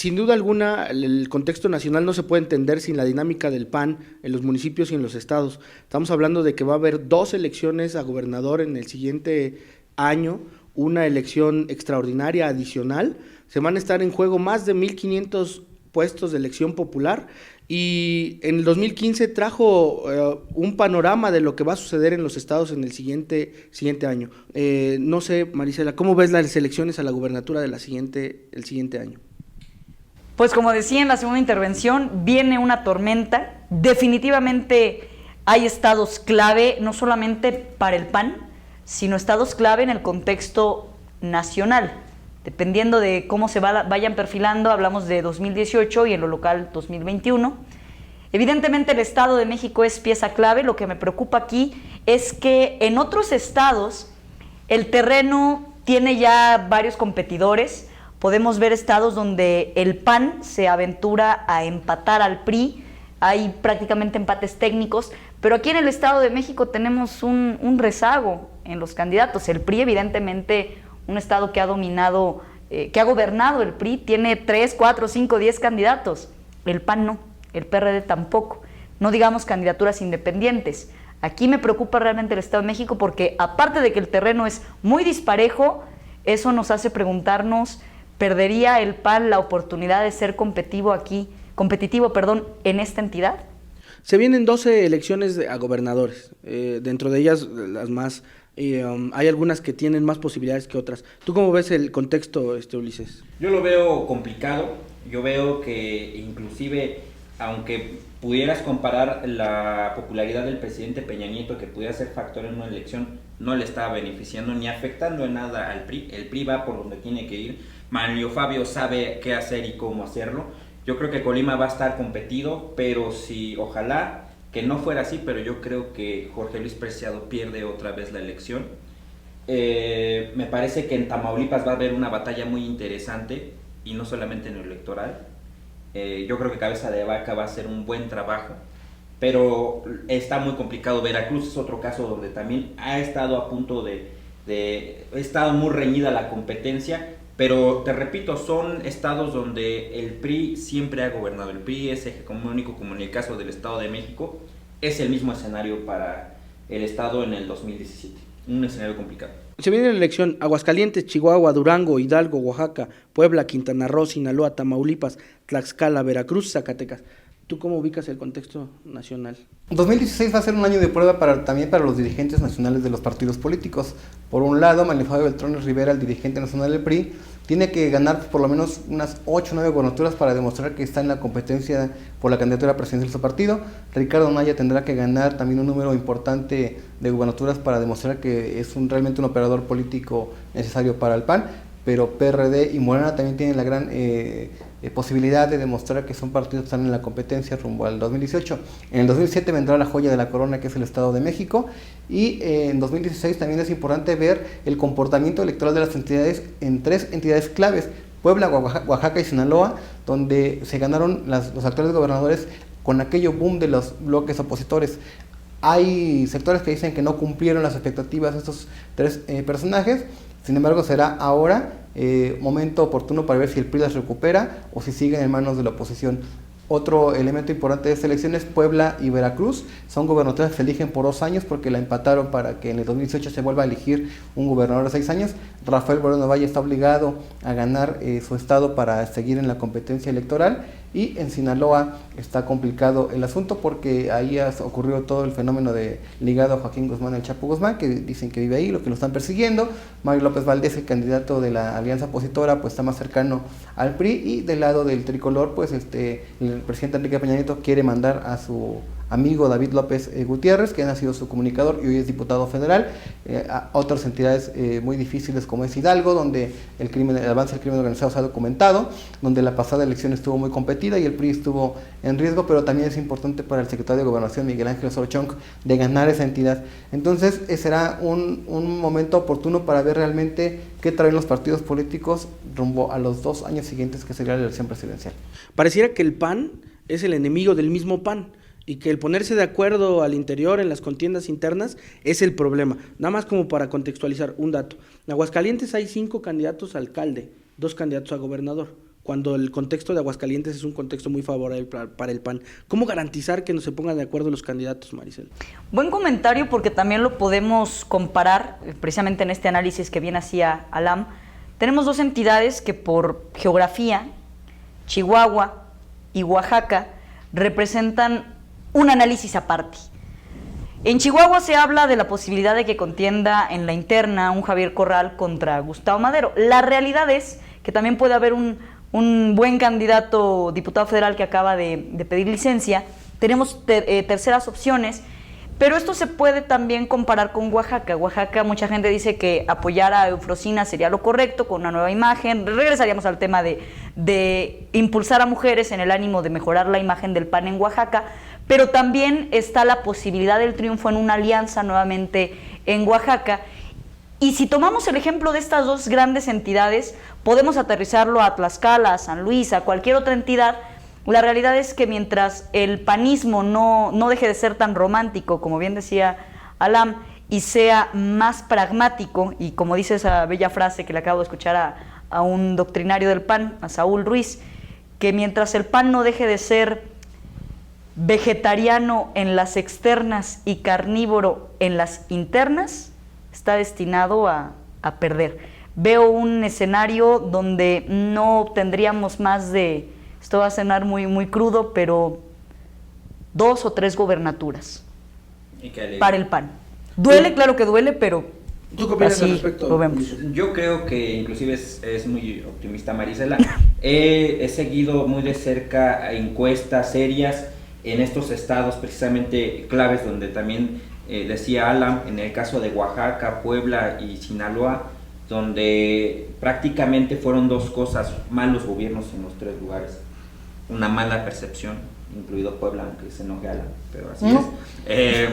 sin duda alguna, el contexto nacional no se puede entender sin la dinámica del PAN en los municipios y en los estados. Estamos hablando de que va a haber 2 elecciones a gobernador en el siguiente año, una elección extraordinaria adicional. Se van a estar en juego más de 1,500 puestos de elección popular, y en el 2015 trajo un panorama de lo que va a suceder en los estados en el siguiente año. No sé, Marisela, ¿cómo ves las elecciones a la gubernatura el siguiente año? Pues como decía en la segunda intervención, viene una tormenta. Definitivamente hay estados clave, no solamente para el PAN, sino estados clave en el contexto nacional. Dependiendo de cómo se vayan perfilando, hablamos de 2018 y en lo local 2021. Evidentemente el Estado de México es pieza clave. Lo que me preocupa aquí es que en otros estados el terreno tiene ya varios competidores. Podemos ver estados donde el PAN se aventura a empatar al PRI, hay prácticamente empates técnicos, pero aquí en el Estado de México tenemos un rezago en los candidatos. El PRI, evidentemente, un estado que ha dominado, que ha gobernado el PRI, tiene 3, 4, 5, 10 candidatos. El PAN no, el PRD tampoco. No digamos candidaturas independientes. Aquí me preocupa realmente el Estado de México porque, aparte de que el terreno es muy disparejo, eso nos hace preguntarnos, ¿perdería el PAN la oportunidad de ser competitivo en esta entidad? Se vienen 12 elecciones a gobernadores, dentro de ellas las más... hay algunas que tienen más posibilidades que otras. ¿Tú cómo ves el contexto, Ulises? Yo lo veo complicado. Yo veo que inclusive, aunque pudieras comparar la popularidad del presidente Peña Nieto, que pudiera ser factor en una elección, no le está beneficiando ni afectando en nada al PRI. El PRI va por donde tiene que ir. Manlio Fabio sabe qué hacer y cómo hacerlo. Yo creo que Colima va a estar competido, pero si, ojalá que no fuera así, pero yo creo que Jorge Luis Preciado pierde otra vez la elección. Me parece que en Tamaulipas va a haber una batalla muy interesante, y no solamente en lo electoral. Yo creo que Cabeza de Vaca va a hacer un buen trabajo, pero está muy complicado. Veracruz es otro caso donde también ha estado a punto ha estado muy reñida la competencia, pero te repito, son estados donde el PRI siempre ha gobernado. El PRI es hegemónico, como en el caso del Estado de México. Es el mismo escenario para el estado en el 2017, un escenario complicado. Se viene la elección: Aguascalientes, Chihuahua, Durango, Hidalgo, Oaxaca, Puebla, Quintana Roo, Sinaloa, Tamaulipas, Tlaxcala, Veracruz, Zacatecas. ¿Tú cómo ubicas el contexto nacional? 2016 va a ser un año de prueba también para los dirigentes nacionales de los partidos políticos. Por un lado, Manlio Fabio Beltrones Rivera, el dirigente nacional del PRI, tiene que ganar por lo menos unas 8 o 9 gubernaturas para demostrar que está en la competencia por la candidatura presidencial de su partido. Ricardo Anaya tendrá que ganar también un número importante de gubernaturas para demostrar que es realmente un operador político necesario para el PAN. Pero PRD y Morena también tienen la gran posibilidad de demostrar que son partidos que están en la competencia rumbo al 2018. En el 2007 vendrá la joya de la corona, que es el Estado de México, y en 2016 también es importante ver el comportamiento electoral de las entidades en 3 entidades claves: Puebla, Oaxaca y Sinaloa, donde se ganaron los actuales gobernadores con aquello boom de los bloques opositores. Hay sectores que dicen que no cumplieron las expectativas de estos 3 personajes. Sin embargo, será ahora momento oportuno para ver si el PRI las recupera o si siguen en manos de la oposición. Otro elemento importante de esta elección es Puebla y Veracruz. Son gobernaturas que se eligen por 2 años porque la empataron para que en el 2018 se vuelva a elegir un gobernador de 6 años. Rafael Moreno Valle está obligado a ganar su estado para seguir en la competencia electoral. Y en Sinaloa está complicado el asunto porque ahí ha ocurrido todo el fenómeno ligado a Joaquín Guzmán, el Chapo Guzmán, que dicen que vive ahí, lo que lo están persiguiendo. Mario López Valdés, el candidato de la alianza opositora, pues está más cercano al PRI, y del lado del tricolor, pues el presidente Enrique Peña Nieto quiere mandar a su amigo David López Gutiérrez, que ha sido su comunicador y hoy es diputado federal, a otras entidades muy difíciles como es Hidalgo, donde el avance del crimen organizado se ha documentado, donde la pasada elección estuvo muy competida y el PRI estuvo en riesgo, pero también es importante para el secretario de Gobernación, Miguel Ángel Osorio Chong, de ganar esa entidad. Entonces será un momento oportuno para ver realmente qué traen los partidos políticos rumbo a los 2 años siguientes, que sería la elección presidencial. Pareciera que el PAN es el enemigo del mismo PAN, y que el ponerse de acuerdo al interior en las contiendas internas es el problema. Nada más como para contextualizar un dato: en Aguascalientes hay 5 candidatos a alcalde, 2 candidatos a gobernador. cuando el contexto de Aguascalientes es un contexto muy favorable para el PAN. ¿Cómo garantizar que no se pongan de acuerdo los candidatos, Maricel? Buen comentario, porque también lo podemos comparar, precisamente en este análisis que bien hacía Alam. Tenemos dos entidades que por geografía, Chihuahua y Oaxaca, representan un análisis aparte. En Chihuahua se habla de la posibilidad de que contienda en la interna un Javier Corral contra Gustavo Madero. La realidad es que también puede haber un buen candidato diputado federal que acaba de pedir licencia. Tenemos terceras opciones, pero esto se puede también comparar con Oaxaca. Oaxaca, mucha gente dice que apoyar a Eufrosina sería lo correcto, con una nueva imagen. Regresaríamos al tema de impulsar a mujeres en el ánimo de mejorar la imagen del PAN en Oaxaca, pero también está la posibilidad del triunfo en una alianza nuevamente en Oaxaca. Y si tomamos el ejemplo de estas dos grandes entidades, podemos aterrizarlo a Tlaxcala, a San Luis, a cualquier otra entidad. La realidad es que mientras el panismo no deje de ser tan romántico, como bien decía Alam, y sea más pragmático, y como dice esa bella frase que le acabo de escuchar a un doctrinario del PAN, a Saúl Ruiz, que mientras el PAN no deje de ser vegetariano en las externas y carnívoro en las internas, está destinado a perder. Veo un escenario donde no obtendríamos más de, esto va a sonar muy, muy crudo, pero 2 o 3 gobernaturas para el PAN. Duele, claro que duele, pero ¿Tú qué opinas así al respecto, lo vemos. Yo creo que inclusive es muy optimista Marisela. He seguido muy de cerca encuestas serias en estos estados precisamente claves donde también decía Alam, en el caso de Oaxaca, Puebla y Sinaloa, donde prácticamente fueron dos cosas: malos gobiernos en los 3 lugares, una mala percepción, incluido Puebla, aunque se enoje Alam, pero así es.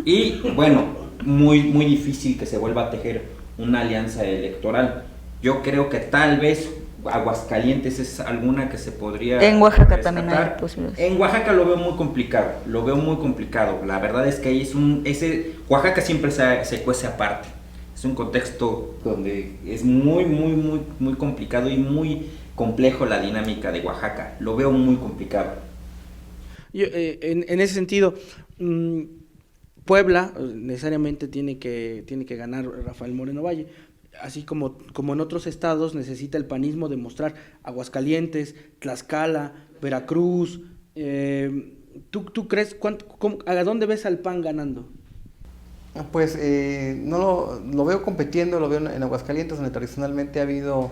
Y bueno, muy difícil que se vuelva a tejer una alianza electoral. Yo creo que tal vez Aguascalientes es alguna que se podría En Oaxaca rescatar. también hay posibilidades. En Oaxaca lo veo muy complicado, La verdad es que ahí Oaxaca siempre se cuece aparte. Es un contexto donde es muy complicado y muy complejo la dinámica de Oaxaca. Lo veo muy complicado. Yo, en ese sentido, Puebla necesariamente tiene que ganar Rafael Moreno Valle. Así como en otros estados necesita el panismo demostrar. Aguascalientes, Tlaxcala, Veracruz. ¿Tú crees a dónde ves al PAN ganando? Pues no lo veo compitiendo, lo veo en Aguascalientes, donde tradicionalmente ha habido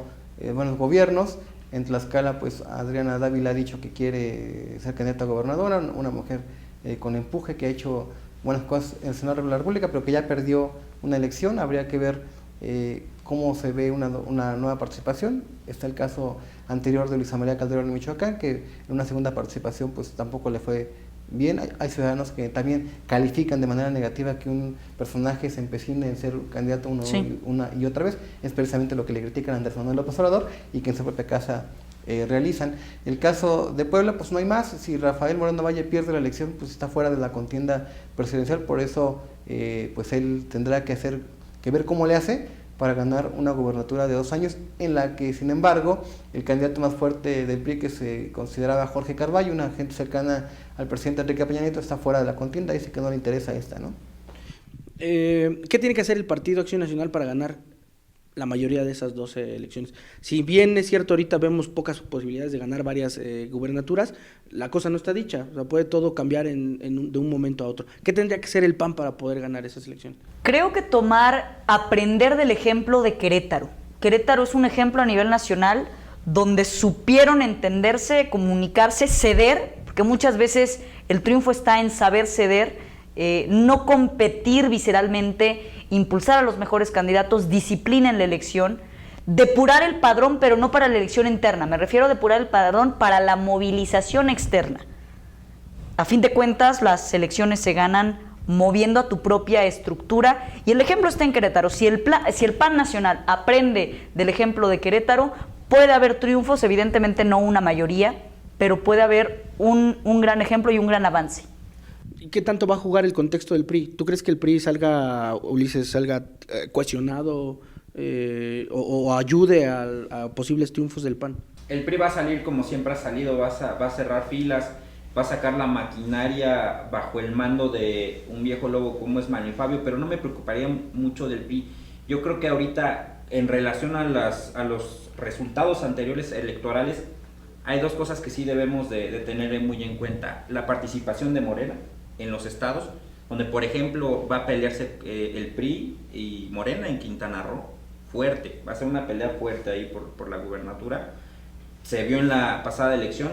buenos gobiernos. En Tlaxcala, pues Adriana Dávila ha dicho que quiere ser candidata a gobernadora, una mujer con empuje que ha hecho buenas cosas en el Senado de la República, pero que ya perdió una elección. Habría que ver cómo se ve una nueva participación. Está el caso anterior de Luisa María Calderón en Michoacán, que en una segunda participación pues tampoco le fue bien. Hay ciudadanos que también califican de manera negativa que un personaje se empecine en ser candidato una y otra vez. Es precisamente lo que le critican a Andrés Manuel López Obrador y que en su propia casa realizan. El caso de Puebla, pues no hay más. Si Rafael Moreno Valle pierde la elección, pues está fuera de la contienda presidencial. Por eso pues él tendrá que ver cómo le hace para ganar una gubernatura de 2 años, en la que, sin embargo, el candidato más fuerte del PRI, que se consideraba Jorge Carballo, una gente cercana al presidente Enrique Peña Nieto, está fuera de la contienda, dice que no le interesa esta, ¿no? ¿Qué tiene que hacer el Partido Acción Nacional para ganar la mayoría de esas 12 elecciones? Si bien es cierto, ahorita vemos pocas posibilidades de ganar varias gubernaturas, la cosa no está dicha, o sea, puede todo cambiar de un momento a otro. ¿Qué tendría que hacer el PAN para poder ganar esas elecciones? Creo que aprender del ejemplo de Querétaro. Querétaro es un ejemplo a nivel nacional donde supieron entenderse, comunicarse, ceder, porque muchas veces el triunfo está en saber ceder, no competir visceralmente, impulsar a los mejores candidatos, disciplina en la elección, depurar el padrón, pero no para la elección interna. Me refiero a depurar el padrón para la movilización externa. A fin de cuentas, las elecciones se ganan moviendo a tu propia estructura, y el ejemplo está en Querétaro. Si el PAN nacional aprende del ejemplo de Querétaro, puede haber triunfos, evidentemente no una mayoría, pero puede haber un gran ejemplo y un gran avance. ¿Y qué tanto va a jugar el contexto del PRI? ¿Tú crees que el PRI salga cohesionado o ayude a posibles triunfos del PAN? El PRI va a salir como siempre ha salido, va a cerrar filas, va a sacar la maquinaria bajo el mando de un viejo lobo como es Manuel Fabio, pero no me preocuparía mucho del PRI. Yo creo que ahorita, en relación a los resultados anteriores electorales, hay dos cosas que sí debemos de tener muy en cuenta. La participación de Morena en los estados, donde por ejemplo va a pelearse el PRI y Morena en Quintana Roo, fuerte, va a ser una pelea fuerte ahí por la gubernatura. Se vio en la pasada elección,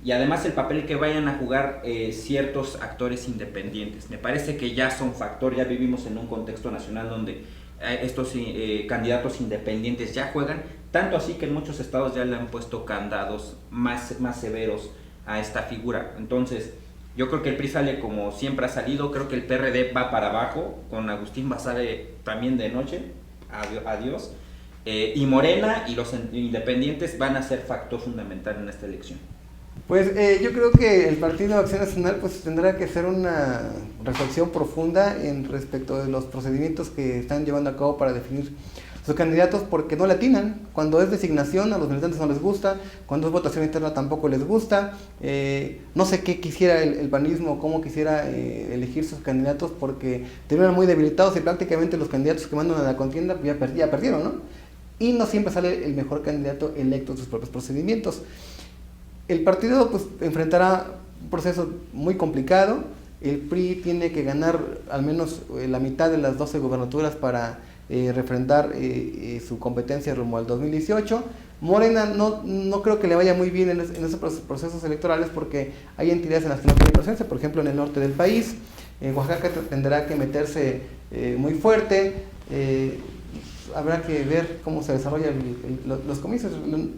y además el papel que vayan a jugar ciertos actores independientes. Me parece que ya son factor, ya vivimos en un contexto nacional donde estos candidatos independientes ya juegan, tanto así que en muchos estados ya le han puesto candados más severos a esta figura. Entonces, yo creo que el PRI sale como siempre ha salido, creo que el PRD va para abajo, con Agustín Basadre también de noche, adiós. Y Morena y los independientes van a ser factor fundamental en esta elección. Pues yo creo que el Partido Acción Nacional pues tendrá que hacer una reflexión profunda en respecto de los procedimientos que están llevando a cabo para definir sus candidatos, porque no le atinan. Cuando es designación a los militantes no les gusta, cuando es votación interna tampoco les gusta. No sé qué quisiera el panismo, cómo quisiera elegir sus candidatos, porque terminan muy debilitados y prácticamente los candidatos que mandan a la contienda pues ya perdieron, ¿no? Y no siempre sale el mejor candidato electo en sus propios procedimientos. El partido pues enfrentará un proceso muy complicado. El PRI tiene que ganar al menos la mitad de las 12 gubernaturas para refrendar su competencia rumbo al 2018. Morena no creo que le vaya muy bien en esos procesos electorales, porque hay entidades en las que no tiene presencia, por ejemplo en el norte del país. Oaxaca tendrá que meterse muy fuerte. Habrá que ver cómo se desarrollan los comicios.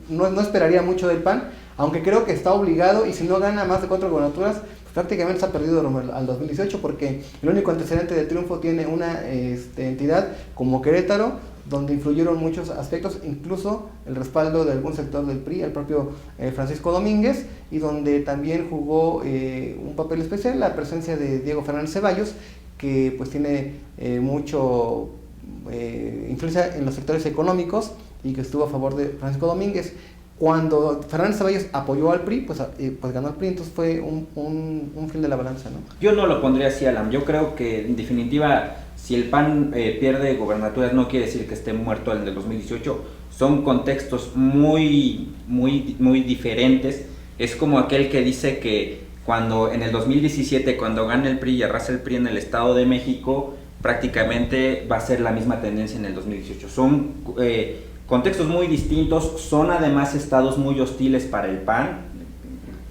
No esperaría mucho del PAN, aunque creo que está obligado, y si no gana más de 4 gubernaturas, pues prácticamente se ha perdido al 2018, porque el único antecedente de triunfo tiene una entidad como Querétaro, donde influyeron muchos aspectos, incluso el respaldo de algún sector del PRI, el propio Francisco Domínguez, y donde también jugó un papel especial la presencia de Diego Fernández Ceballos, que pues tiene mucho influencia en los sectores económicos y que estuvo a favor de Francisco Domínguez. Cuando Fernández Ceballos apoyó al PRI, pues ganó el PRI, entonces fue un fil de la balanza, ¿no? Yo no lo pondría así, Alan. Yo creo que en definitiva, si el PAN pierde gobernaturas, no quiere decir que esté muerto el del 2018. Son contextos muy diferentes. Es como aquel que dice que cuando en el 2017, cuando gana el PRI y arrasa el PRI en el Estado de México, prácticamente va a ser la misma tendencia en el 2018. Son contextos muy distintos, son además estados muy hostiles para el PAN,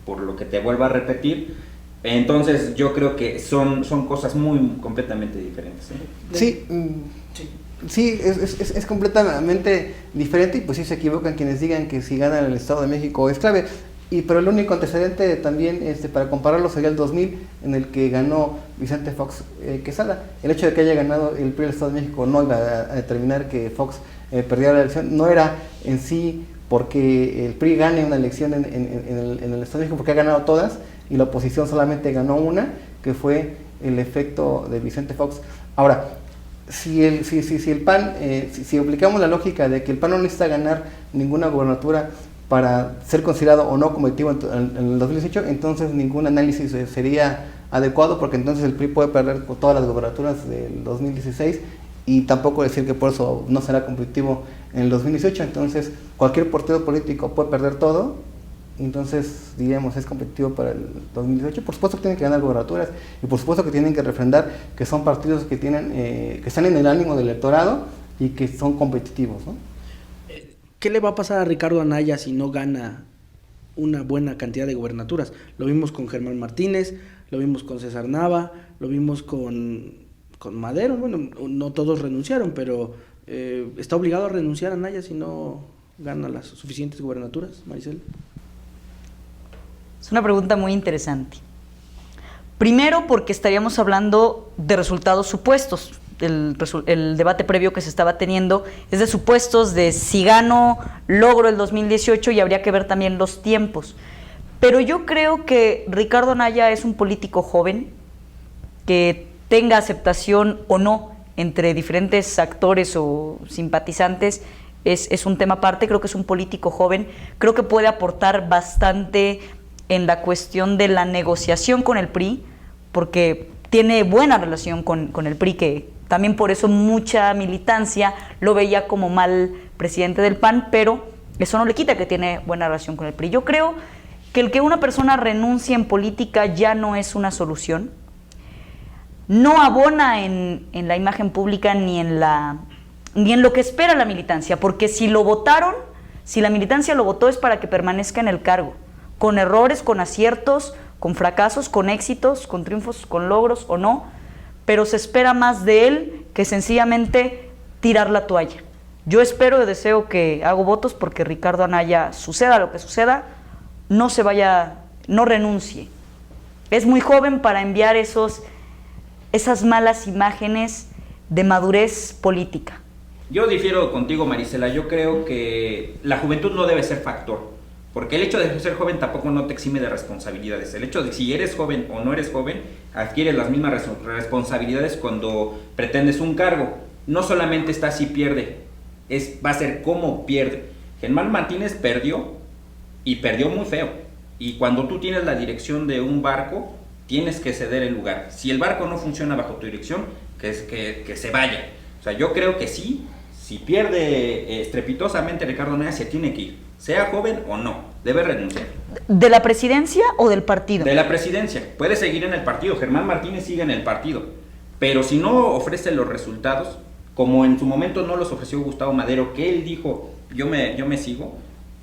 por lo que te vuelvo a repetir. Entonces yo creo que son cosas completamente diferentes. Sí, es completamente diferente, y pues sí se equivocan quienes digan que si gana el Estado de México es clave. Pero el único antecedente también para compararlo sería el 2000, en el que ganó Vicente Fox Quesada. El hecho de que haya ganado el PRI del Estado de México no iba a determinar que Fox perdiera la elección. No era en sí porque el PRI gane una elección en el Estado de México, porque ha ganado todas y la oposición solamente ganó una, que fue el efecto de Vicente Fox. Ahora, si el PAN, si aplicamos la lógica de que el PAN no necesita ganar ninguna gubernatura para ser considerado o no competitivo en el 2018, entonces ningún análisis sería adecuado, porque entonces el PRI puede perder todas las gubernaturas del 2016 y tampoco decir que por eso no será competitivo en el 2018. Entonces cualquier partido político puede perder todo, entonces diríamos es competitivo para el 2018. Por supuesto que tienen que ganar gubernaturas, y por supuesto que tienen que refrendar que son partidos que tienen que están en el ánimo del electorado y que son competitivos, ¿no? ¿Qué le va a pasar a Ricardo Anaya si no gana una buena cantidad de gubernaturas? Lo vimos con Germán Martínez, lo vimos con César Nava, lo vimos con Madero. Bueno, no todos renunciaron, pero ¿está obligado a renunciar a Anaya si no gana las suficientes gubernaturas, Maricel? Es una pregunta muy interesante. Primero, porque estaríamos hablando de resultados supuestos. El debate previo que se estaba teniendo es de supuestos de si gano, logro el 2018, y habría que ver también los tiempos. Pero yo creo que Ricardo Anaya es un político joven, que tenga aceptación o no entre diferentes actores o simpatizantes, es un tema aparte, creo que es un político joven, creo que puede aportar bastante en la cuestión de la negociación con el PRI, porque tiene buena relación con el PRI, que también por eso mucha militancia lo veía como mal presidente del PAN, pero eso no le quita que tiene buena relación con el PRI. Yo creo que el que una persona renuncie en política ya no es una solución, no abona en la imagen pública ni en lo que espera la militancia, porque si lo votaron, si la militancia lo votó es para que permanezca en el cargo, con errores, con aciertos, con fracasos, con éxitos, con triunfos, con logros o no, pero se espera más de él que sencillamente tirar la toalla. Yo espero y deseo que hago votos porque Ricardo Anaya, suceda lo que suceda, no se vaya, no renuncie. Es muy joven para enviar esas malas imágenes de madurez política. Yo difiero contigo, Marisela. Yo creo que la juventud no debe ser factor, porque el hecho de ser joven tampoco no te exime de responsabilidades. El hecho de si eres joven o no eres joven, adquieres las mismas responsabilidades cuando pretendes un cargo. No solamente está si pierde, va a ser cómo pierde. Germán Martínez perdió, y perdió muy feo. Y cuando tú tienes la dirección de un barco, tienes que ceder el lugar. Si el barco no funciona bajo tu dirección, que se vaya. O sea, yo creo que sí, si pierde estrepitosamente Ricardo Anaya, se tiene que ir. Sea joven o no, debe renunciar. ¿De la presidencia o del partido? De la presidencia. Puede seguir en el partido. Germán Martínez sigue en el partido. Pero si no ofrece los resultados, como en su momento no los ofreció Gustavo Madero, que él dijo, yo me sigo,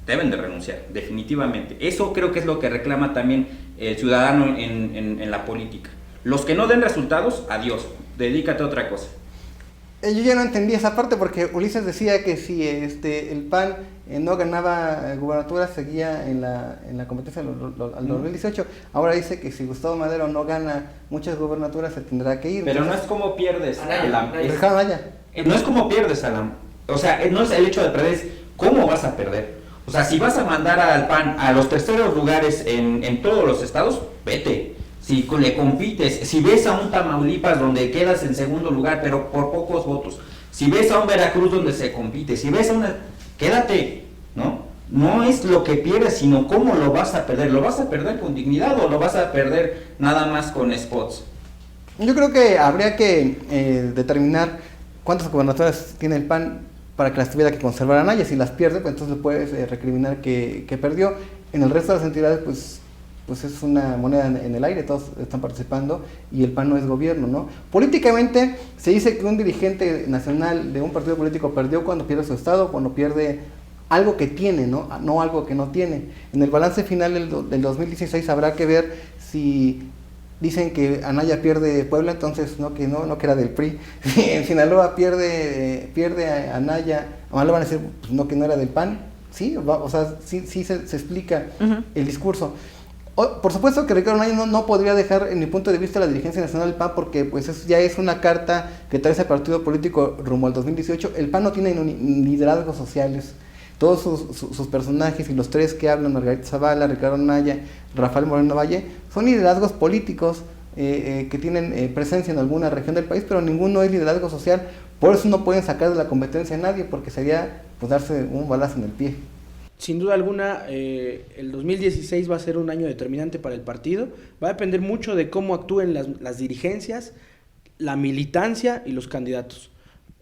deben de renunciar, definitivamente. Eso creo que es lo que reclama también el ciudadano en la política. Los que no den resultados, adiós, dedícate a otra cosa. Yo ya no entendí esa parte porque Ulises decía que si el PAN no ganaba gubernatura seguía en la competencia al 2018. Ahora dice que si Gustavo Madero no gana muchas gubernaturas se tendrá que ir. Pero entonces, no es como pierdes, no es como pierdes, Alan. O sea, no es el hecho de perder, es cómo vas a perder. O sea, si vas a mandar al PAN a los terceros lugares en todos los estados, vete. Si le compites, si ves a un Tamaulipas donde quedas en segundo lugar, pero por pocos votos, si ves a un Veracruz donde se compite, si ves a quédate, ¿no? No es lo que pierdes, sino cómo lo vas a perder. ¿Lo vas a perder con dignidad o lo vas a perder nada más con spots? Yo creo que habría que determinar cuántas gubernaturas tiene el PAN para que las tuviera que conservar a Anaya. Si las pierde, pues entonces le puedes recriminar que perdió. En el resto de las entidades, pues es una moneda en el aire, todos están participando y el PAN no es gobierno, ¿no? Políticamente se dice que un dirigente nacional de un partido político perdió cuando pierde su estado, cuando pierde algo que tiene, no algo que no tiene. En el balance final del 2016 habrá que ver si dicen que Anaya pierde Puebla, entonces que era del PRI. Si en Sinaloa pierde a Anaya, además le van a decir pues, que no era del PAN. Sí, o sea, sí se explica el discurso. Por supuesto que Ricardo Anaya no podría dejar, en mi punto de vista, la dirigencia nacional del PAN, porque pues ya es una carta que trae ese partido político rumbo al 2018. El PAN no tiene ni liderazgos sociales. Todos sus personajes y los tres que hablan, Margarita Zavala, Ricardo Anaya, Rafael Moreno Valle, son liderazgos políticos que tienen presencia en alguna región del país, pero ninguno es liderazgo social. Por eso no pueden sacar de la competencia a nadie, porque sería pues darse un balazo en el pie. Sin duda alguna, el 2016 va a ser un año determinante para el partido. Va a depender mucho de cómo actúen las dirigencias, la militancia y los candidatos.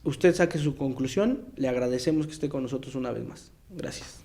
Usted saque su conclusión. Le agradecemos que esté con nosotros una vez más. Gracias.